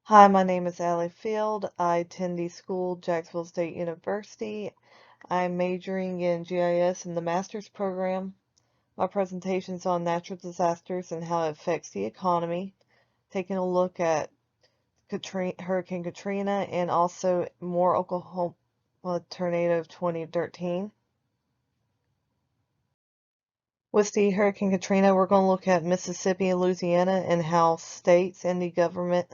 Hi, my name is Allie Field. I attend the school, Jacksonville State University. I'm majoring in GIS in the master's program. My presentation is on natural disasters and how it affects the economy, taking a look at Hurricane Katrina and also more Oklahoma tornado of 2013. With the Hurricane Katrina, we're going to look at Mississippi and Louisiana and how states and the government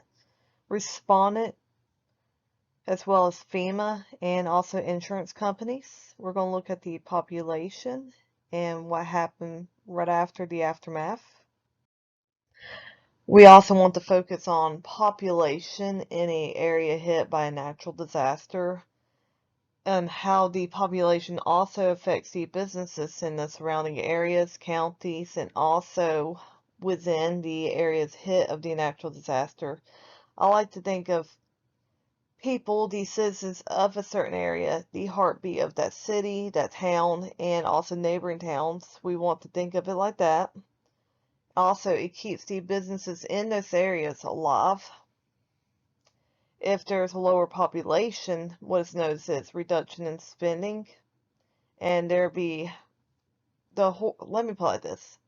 responded, as well as FEMA and also insurance companies. We're going to look at the population and what happened right after the aftermath. We also want to focus on population in an area hit by a natural disaster and how the population also affects the businesses in the surrounding areas, counties, and also within the areas hit of the natural disaster. I like to think of people, the citizens of a certain area, the heartbeat of that city, that town, and also neighboring towns. We want to think of it like that. Also, it keeps the businesses in those areas alive. If there's a lower population, what is noticed is reduction in spending, and there be let me put it like this.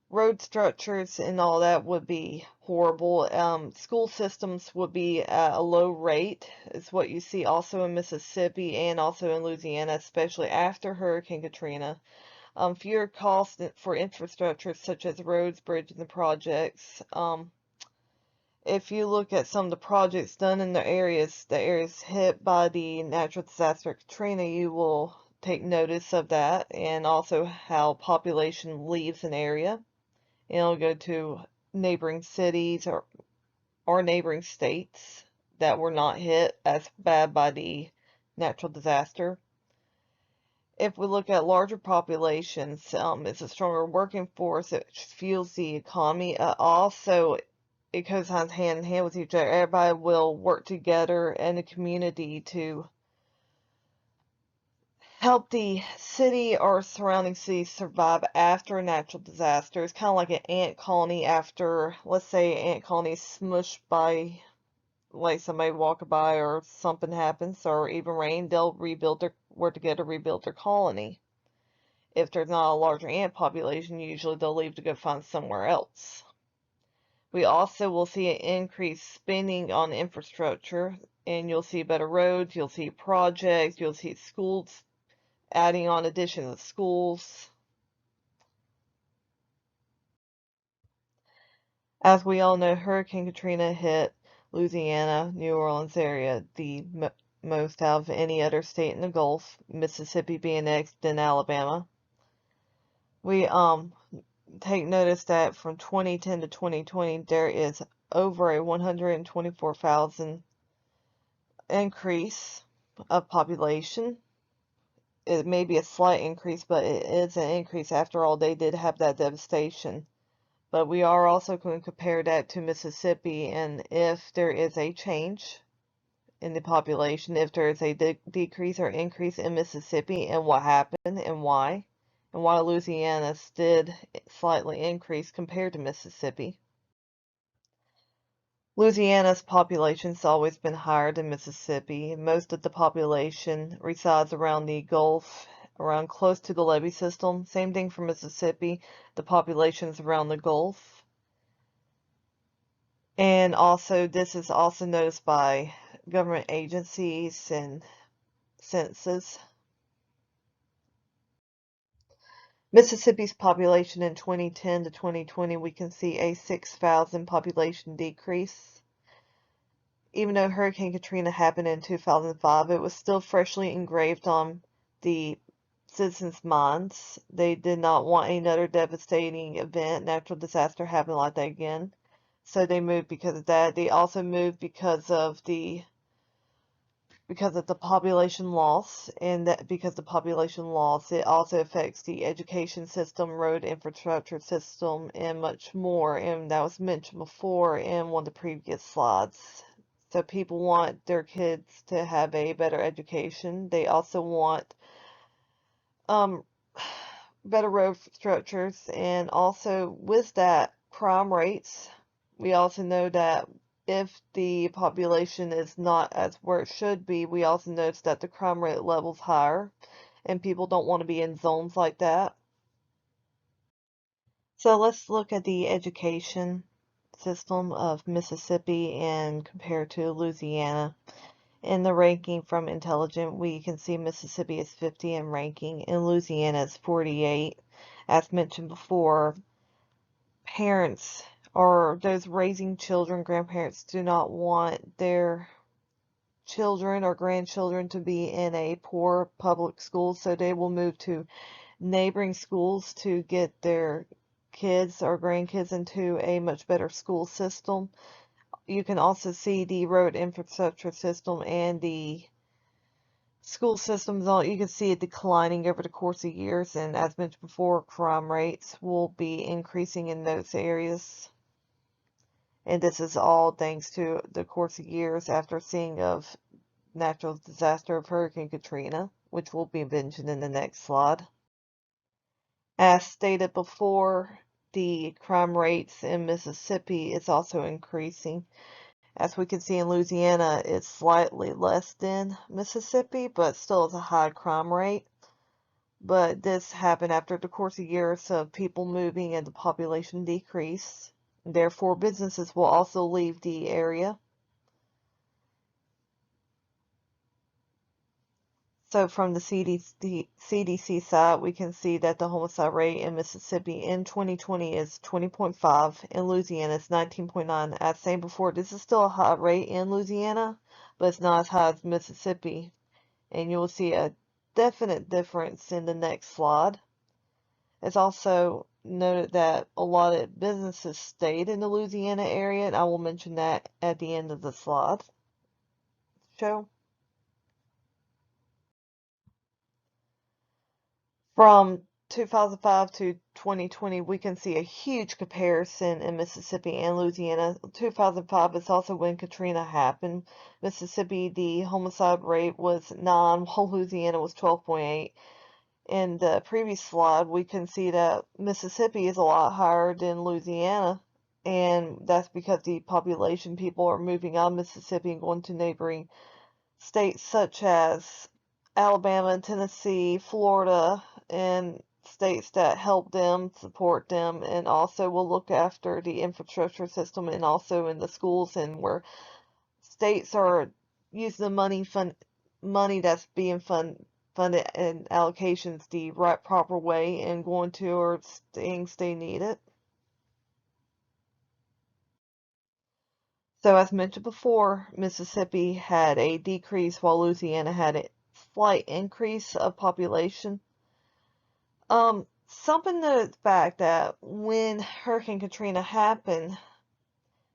Road structures and all that would be horrible. School systems would be at a low rate, is what you see also in Mississippi and also in Louisiana, especially after Hurricane Katrina. Fewer costs for infrastructure such as roads, bridges, and projects. If you look at some of the projects done in the areas hit by the natural disaster Katrina, you will take notice of that, and also how population leaves an area. It'll go to neighboring cities or neighboring states that were not hit as bad by the natural disaster. If we look at larger populations, it's a stronger working force. It fuels the economy. Also, it goes hand in hand with each other. Everybody will work together in the community to help the city or surrounding cities survive after a natural disaster. It's kind of like an ant colony after, let's say, an ant colony is smushed by, like somebody walking by or something happens, or even rain, they'll work together to rebuild their colony. If there's not a larger ant population, usually they'll leave to go find somewhere else. We also will see an increased spending on infrastructure, and you'll see better roads, you'll see projects, you'll see schools adding on additional schools. As we all know, Hurricane Katrina hit Louisiana, New Orleans area the most out of any other state in the Gulf, Mississippi being next, then Alabama. We take notice that from 2010 to 2020 there is over a 124,000 increase of population. It may be a slight increase, but it is an increase. After all, they did have that devastation. But we are also going to compare that to Mississippi, and if there is a change in the population, if there is a decrease or increase in Mississippi, and what happened and why Louisiana did slightly increase compared to Mississippi. Louisiana's population's always been higher than Mississippi. Most of the population resides around the Gulf, around close to the levee system. Same thing for Mississippi. The population's around the Gulf. And also, this is also noticed by government agencies and census. Mississippi's population in 2010 to 2020, we can see a 6,000 population decrease. Even though Hurricane Katrina happened in 2005, it was still freshly engraved on the citizens' minds. They did not want another devastating event, natural disaster happen like that again. So they moved because of that. They also moved because of the population loss, and that because the population loss, it also affects the education system, road infrastructure system, and much more. And that was mentioned before in one of the previous slides. So people want their kids to have a better education. They also want um, better road structures, and also with that, crime rates. We also know that if the population is not as where it should be, we also notice that the crime rate level's higher, and people don't want to be in zones like that. So let's look at the education system of Mississippi and compare to Louisiana. In the ranking from Intelligent, we can see Mississippi is 50 in ranking and Louisiana is 48. As mentioned before, parents or those raising children, grandparents, do not want their children or grandchildren to be in a poor public school, so they will move to neighboring schools to get their kids or grandkids into a much better school system. You can also see the road infrastructure system and the school systems, you can see it declining over the course of years, and as mentioned before, crime rates will be increasing in those areas. And this is all thanks to the course of years after seeing of natural disaster of Hurricane Katrina, which will be mentioned in the next slide. As stated before, the crime rates in Mississippi is also increasing. As we can see in Louisiana, it's slightly less than Mississippi, but still is a high crime rate. But this happened after the course of years of people moving and the population decrease. Therefore, businesses will also leave the area. So from the CDC side, we can see that the homicide rate in Mississippi in 2020 is 20.5, in Louisiana is 19.9. As said before, this is still a high rate in Louisiana, but it's not as high as Mississippi. And you will see a definite difference in the next slide. It's also noted that a lot of businesses stayed in the Louisiana area, and I will mention that at the end of the slide show. From 2005 to 2020, we can see a huge comparison in Mississippi and Louisiana. 2005 is also when Katrina happened. Mississippi, the homicide rate was 9, while Louisiana was 12.8. In the previous slide, we can see that Mississippi is a lot higher than Louisiana, and that's because the population, people are moving out of Mississippi and going to neighboring states such as Alabama, Tennessee, Florida, and states that help them, support them, and also will look after the infrastructure system and also in the schools, and where states are using the money that's being funded and allocations the right proper way and going towards things they need it. So as mentioned before, Mississippi had a decrease while Louisiana had a slight increase of population. Something to the fact that when Hurricane Katrina happened,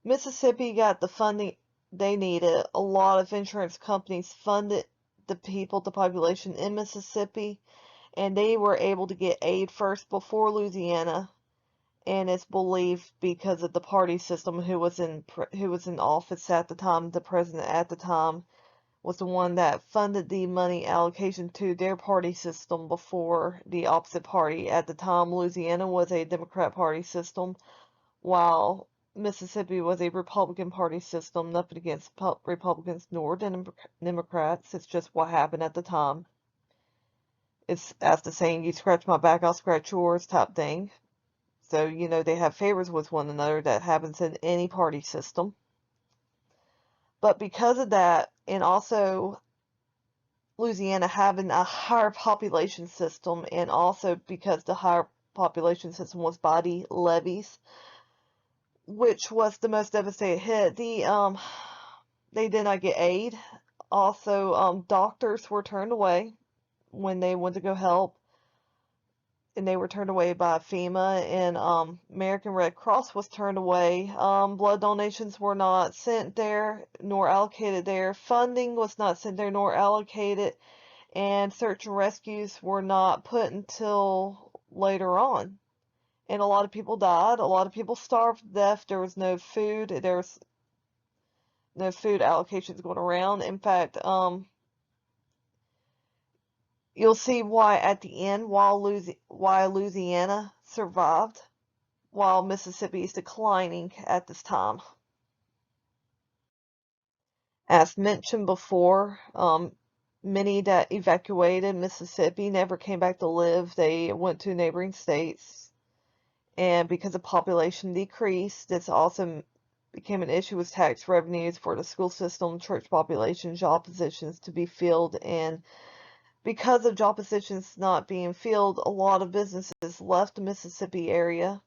Mississippi got the funding they needed. A lot of insurance companies funded the people, the population in Mississippi, and they were able to get aid first before Louisiana. And it's believed because of the party system who was in office at the time, the president at the time was the one that funded the money allocation to their party system before the opposite party. At the time, Louisiana was a Democrat party system, while Mississippi was a Republican party system. Nothing against Republicans nor Democrats. It's just what happened at the time. It's as the saying, you scratch my back, I'll scratch yours type thing. So, they have favors with one another. That happens in any party system. But because of that, and also Louisiana having a higher population system, and also because the higher population system was body levies, which was the most devastating hit, they did not get aid. Also, doctors were turned away when they went to go help, and they were turned away by FEMA, and American Red Cross was turned away. Blood donations were not sent there nor allocated there. Funding was not sent there nor allocated, and search and rescues were not put until later on. And a lot of people died. A lot of people starved to death. There was no food. There was no food allocations going around. In fact, you'll see why at the end, why Louisiana survived, while Mississippi is declining at this time. As mentioned before, many that evacuated Mississippi never came back to live. They went to neighboring states. And because the population decreased, this also became an issue with tax revenues for the school system, church populations, job positions to be filled. And because of job positions not being filled, a lot of businesses left the Mississippi area.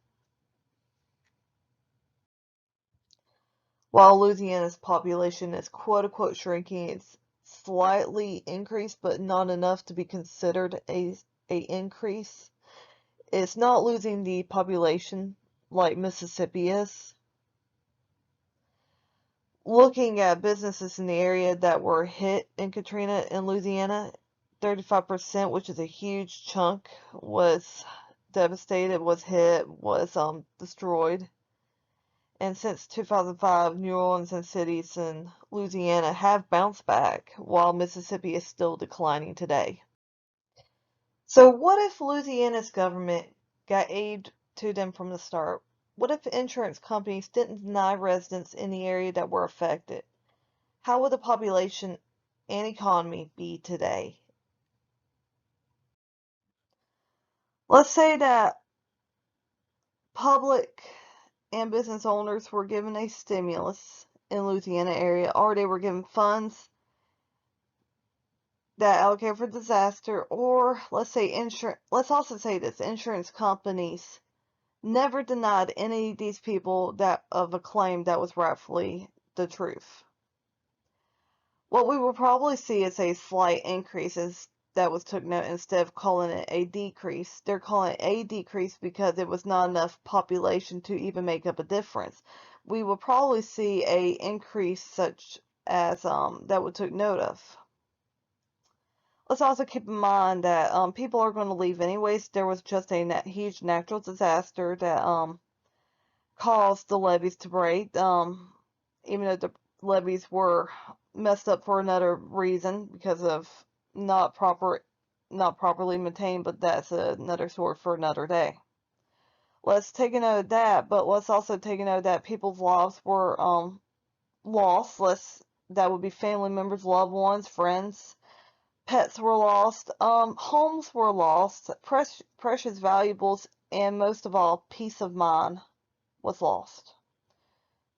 While Louisiana's population is quote-unquote shrinking, it's slightly increased, but not enough to be considered a increase. It's not losing the population like Mississippi is. Looking at businesses in the area that were hit in Katrina in Louisiana, 35%, which is a huge chunk, was devastated, was hit, was destroyed. And since 2005, New Orleans and cities in Louisiana have bounced back, while Mississippi is still declining today. So what if Louisiana's government got aid to them from the start? What if insurance companies didn't deny residents in the area that were affected? How would the population and economy be today? Let's say that public and business owners were given a stimulus in Louisiana area, or they were given funds that allocate for disaster, or let's also say this, insurance companies never denied any of these people that of a claim that was rightfully the truth. What we will probably see is a slight increase that was took note instead of calling it a decrease. They're calling it a decrease because it was not enough population to even make up a difference. We will probably see a increase such as that we took note of. Let's also keep in mind that people are going to leave anyways. There was just a huge natural disaster that caused the levees to break. Even though the levees were messed up for another reason because of not properly maintained, but that's another story for another day. Let's take a note of that, but let's also take a note that people's lives were lost. That would be family members, loved ones, friends. Pets were lost, homes were lost, precious valuables, and most of all, peace of mind was lost.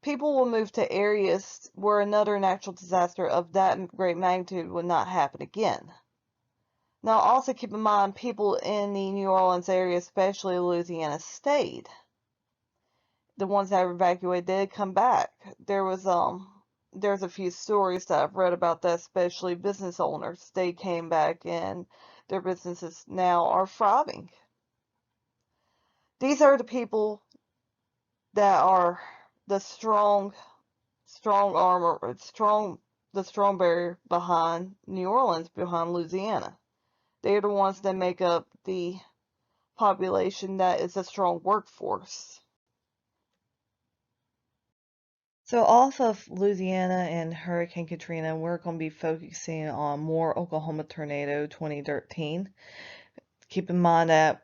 People will move to areas where another natural disaster of that great magnitude would not happen again. Now, also keep in mind, people in the New Orleans area, especially Louisiana, stayed. The ones that were evacuated did come back. There's a few stories that I've read about that, especially business owners. They came back and their businesses now are thriving. These are the people that are the strong armor, the strong barrier behind New Orleans, behind Louisiana. They're the ones that make up the population that is a strong workforce. So off of Louisiana and Hurricane Katrina, we're going to be focusing on more Oklahoma tornado 2013. Keep in mind that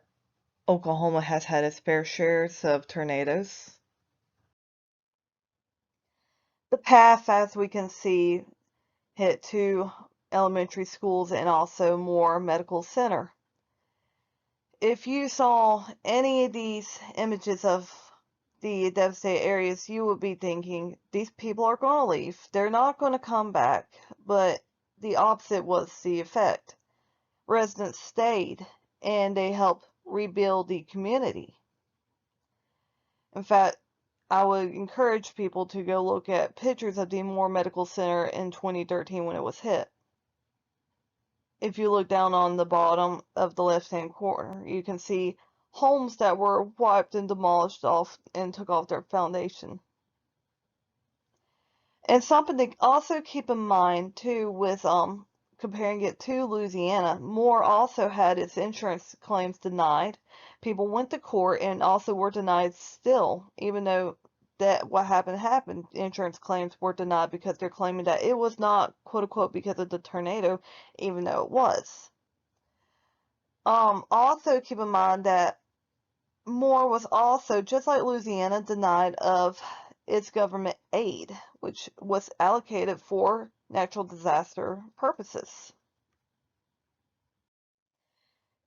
Oklahoma has had its fair shares of tornadoes. The path, as we can see, hit 2 elementary schools and also Moore Medical Center. If you saw any of these images of the devastated areas, you would be thinking, these people are going to leave. They're not going to come back. But the opposite was the effect. Residents stayed and they helped rebuild the community. In fact, I would encourage people to go look at pictures of the Moore Medical Center in 2013 when it was hit. If you look down on the bottom of the left-hand corner, you can see homes that were wiped and demolished off and took off their foundation. And something to also keep in mind too with comparing it to Louisiana, Moore also had its insurance claims denied. People went to court and also were denied still, even though that what happened. Insurance claims were denied because they're claiming that it was not quote unquote because of the tornado, even though it was. Also keep in mind that Moore was also, just like Louisiana, denied of its government aid, which was allocated for natural disaster purposes.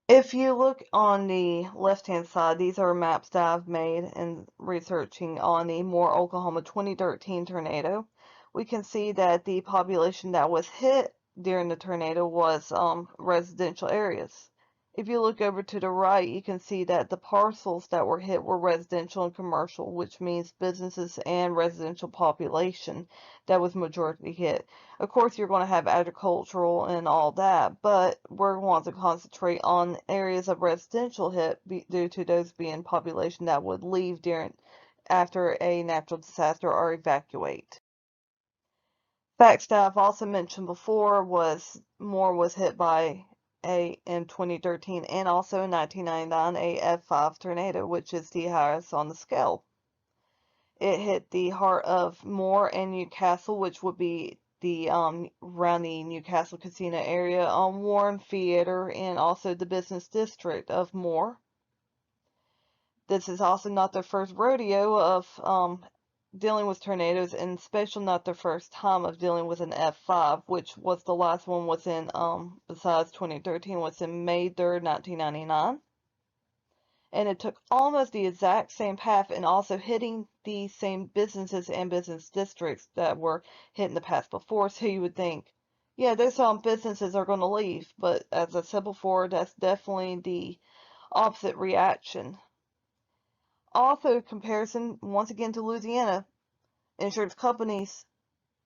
If you look on the left-hand side, these are maps that I've made in researching on the Moore, Oklahoma 2013 tornado. We can see that the population that was hit during the tornado was residential areas. If you look over to the right, you can see that the parcels that were hit were residential and commercial, which means businesses and residential population that was majority hit. Of course, you're going to have agricultural and all that, but we're going to concentrate on areas of residential hit due to those being population that would leave after a natural disaster or evacuate. Facts that I've also mentioned before was Moore was hit by in 2013 and also in 1999 a F5 tornado, which is the highest on the scale. It hit the heart of Moore and Newcastle, which would be the around the Newcastle casino area, Warren Theater, and also the business district of Moore. This is also not their first rodeo of dealing with tornadoes, and especially not their first time of dealing with an F5, which was the last one was in besides 2013 was in May 3rd, 1999. And it took almost the exact same path and also hitting the same businesses and business districts that were hit in the past before. So you would think, yeah, those businesses are going to leave. But as I said before, that's definitely the opposite reaction. Also, comparison once again to Louisiana, insurance companies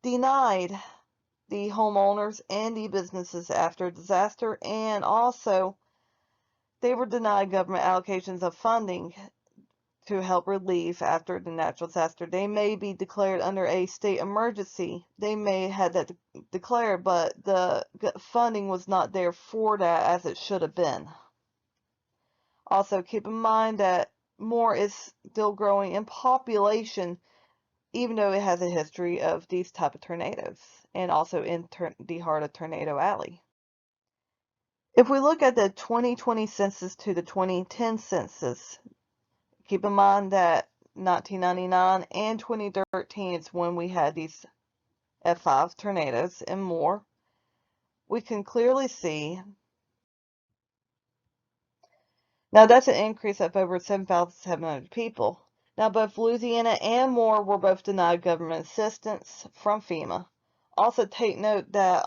denied the homeowners and the businesses after disaster, and also they were denied government allocations of funding to help relieve after the natural disaster. They may be declared under a state emergency. They may have that declared, but the funding was not there for that as it should have been. Also, keep in mind that Moore is still growing in population, even though it has a history of these type of tornadoes, and also in the heart of Tornado Alley. If we look at the 2020 census to the 2010 census, keep in mind that 1999 and 2013 is when we had these F5 tornadoes and more. We can clearly see, now that's an increase of over 7,700 people. Now both Louisiana and Moore were both denied government assistance from FEMA. Also take note that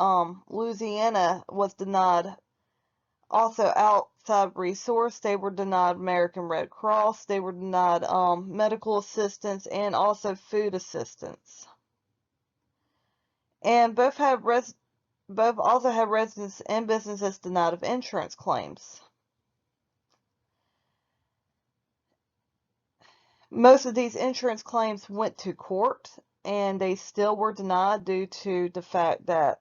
Louisiana was denied also outside resource. They were denied American Red Cross. They were denied medical assistance and also food assistance. And both also have residents and businesses denied of insurance claims. Most of these insurance claims went to court, and they still were denied due to the fact that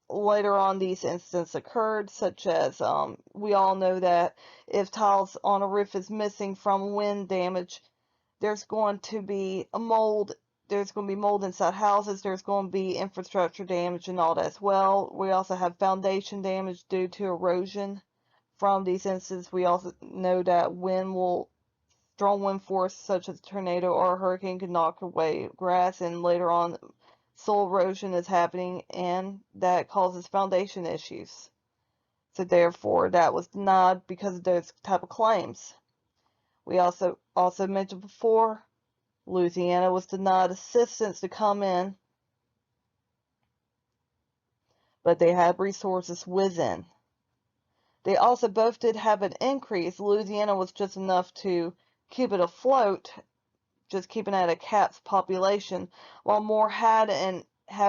later on these incidents occurred, such as we all know that if tiles on a roof is missing from wind damage, there's going to be mold inside houses, there's going to be infrastructure damage and all that as well. We also have foundation damage due to erosion from these incidents. We also know that strong wind force such as a tornado or a hurricane can knock away grass, and later on soil erosion is happening, and that causes foundation issues. So therefore, that was denied because of those type of claims. We also mentioned before, Louisiana was denied assistance to come in, but they had resources within. They also both did have an increase. Louisiana was just enough to keep it afloat, just keeping at a capped population, while Moore had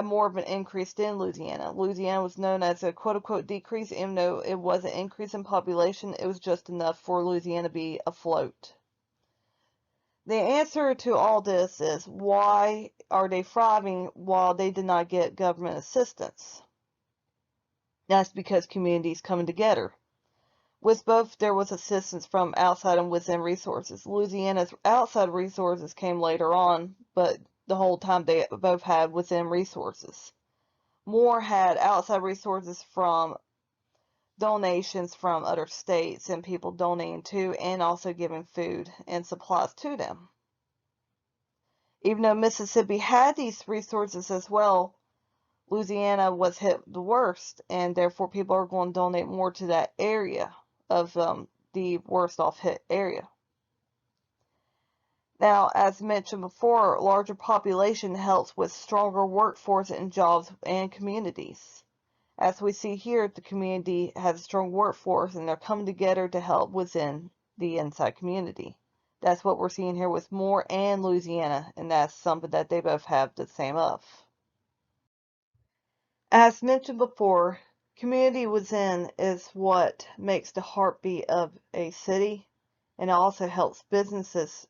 more of an increase than Louisiana. Louisiana was known as a quote-unquote decrease, even though it was an increase in population. It was just enough for Louisiana to be afloat. The answer to all this is, why are they thriving while they did not get government assistance? That's because communities coming together. With both, there was assistance from outside and within resources. Louisiana's outside resources came later on, but the whole time they both had within resources. Moore had outside resources from donations from other states and people donating to, and also giving food and supplies to them. Even though Mississippi had these resources as well, Louisiana was hit the worst, and therefore people are going to donate more to that area of the worst off hit area. Now, as mentioned before, larger population helps with stronger workforce and jobs and communities. As we see here, the community has a strong workforce and they're coming together to help within the inside community. That's what we're seeing here with Moore and Louisiana, and that's something that they both have the same of. As mentioned before, community within is what makes the heartbeat of a city, and it also helps businesses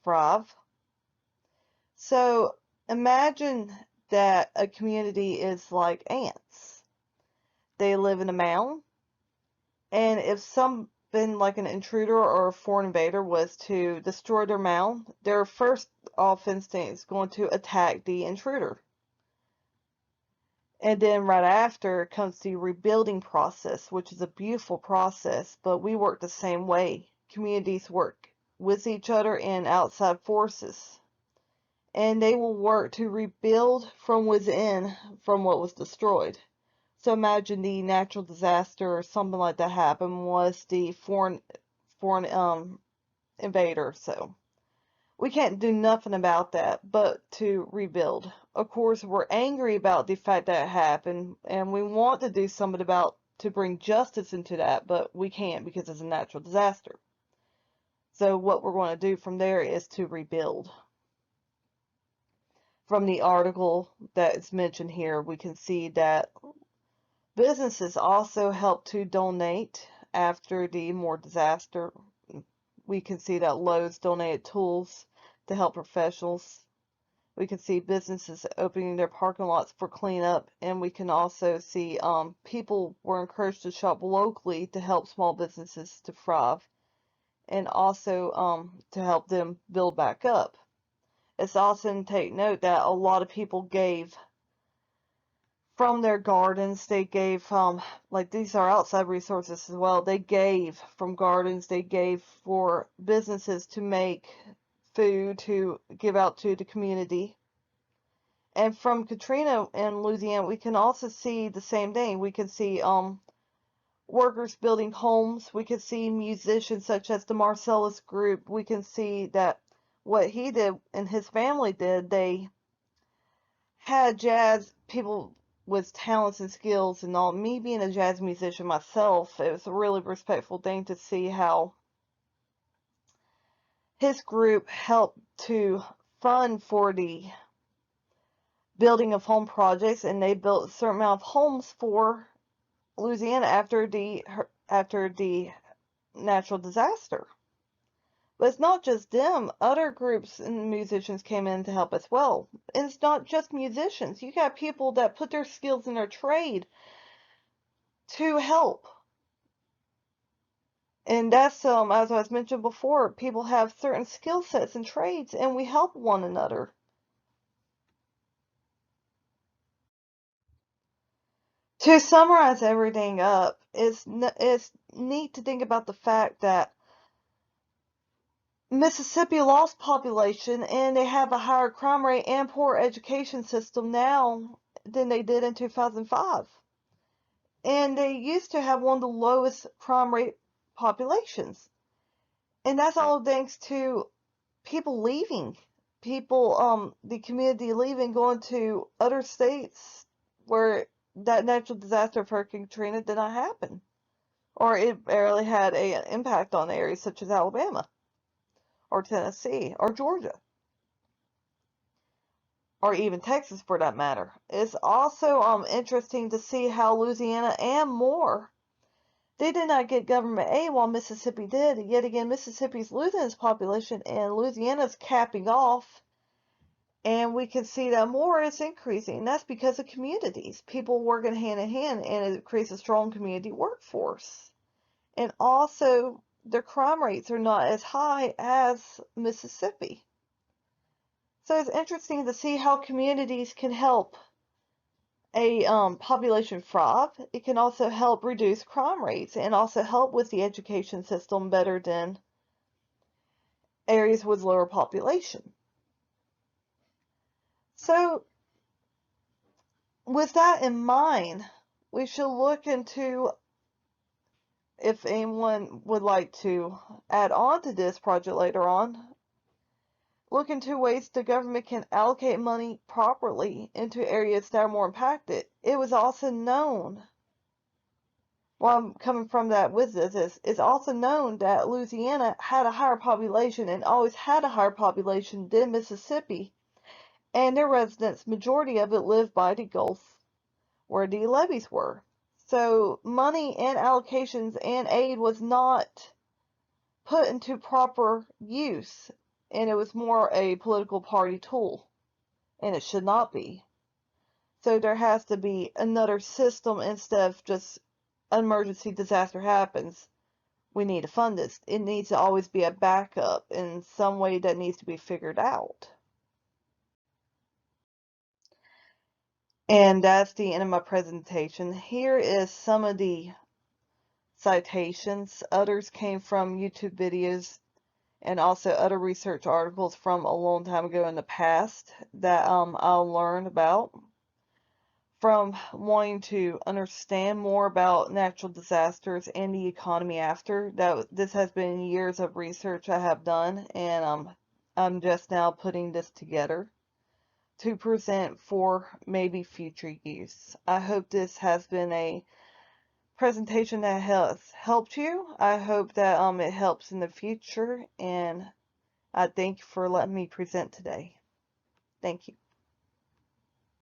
thrive. So imagine that a community is like ants. They live in a mound, and if something like an intruder or a foreign invader was to destroy their mound, their first off instinct is going to attack the intruder. And then right after comes the rebuilding process, which is a beautiful process, but we work the same way. Communities work with each other and outside forces, and they will work to rebuild from within from what was destroyed. So imagine the natural disaster or something like that happened was the foreign invader. So we can't do nothing about that but to rebuild. Of course, we're angry about the fact that it happened, and we want to do something about to bring justice into that, but we can't because it's a natural disaster. So what we're going to do from there is to rebuild. From the article that is mentioned here, we can see that businesses also help to donate after the Moore disaster. We can see that Lowe's donated tools to help professionals. We can see businesses opening their parking lots for cleanup, and we can also see people were encouraged to shop locally to help small businesses to thrive, and also to help them build back up. It's also to take note that a lot of people gave from their gardens. They gave like these are outside resources as well. They gave from gardens. They gave for businesses to make food to give out to the community. And from Katrina in Louisiana, we can also see the same thing. We can see workers building homes. We can see musicians such as the Marcellus Group. We can see that what he did and his family did, they had jazz people with talents and skills and all. Me being a jazz musician myself, it was a really respectful thing to see how his group helped to fund for the building of home projects, and they built a certain amount of homes for Louisiana after the natural disaster. But it's not just them. Other groups and musicians came in to help as well. And it's not just musicians. You got people that put their skills in their trade to help. And that's, as I was mentioned before, people have certain skill sets and trades, and we help one another. To summarize everything up, it's neat to think about the fact that Mississippi lost population and they have a higher crime rate and poor education system now than they did in 2005. And they used to have one of the lowest crime rate populations. And that's all thanks to people leaving. People, the community leaving, going to other states where that natural disaster of Hurricane Katrina did not happen. Or it barely had an impact on areas such as Alabama, or Tennessee, or Georgia, or even Texas for that matter. It's also interesting to see how Louisiana and more, they did not get government aid while Mississippi did. Yet again, Mississippi's losing its population and Louisiana's capping off. And we can see that more is increasing. And that's because of communities, people working hand in hand, and it creates a strong community workforce. And also, their crime rates are not as high as Mississippi. So it's interesting to see how communities can help a population thrive. It can also help reduce crime rates and also help with the education system better than areas with lower population. So, with that in mind, we should look into, if anyone would like to add on to this project later on, look into ways the government can allocate money properly into areas that are more impacted. It was also known, well, I'm coming from that with this, it's also known that Louisiana had a higher population and always had a higher population than Mississippi, and their residents, majority of it, lived by the Gulf where the levees were. So money and allocations and aid was not put into proper use, and it was more a political party tool, and it should not be. So there has to be another system instead of just an emergency disaster happens, we need to fund this. It needs to always be a backup in some way that needs to be figured out. And that's the end of my presentation. Here is some of the citations. Others came from YouTube videos and also other research articles from a long time ago in the past that I'll learn about. From wanting to understand more about natural disasters and the economy after, that this has been years of research I have done, and I'm just now putting this together to present for maybe future use. I hope this has been a presentation that has helped you. I hope that it helps in the future, and I thank you for letting me present today. Thank you.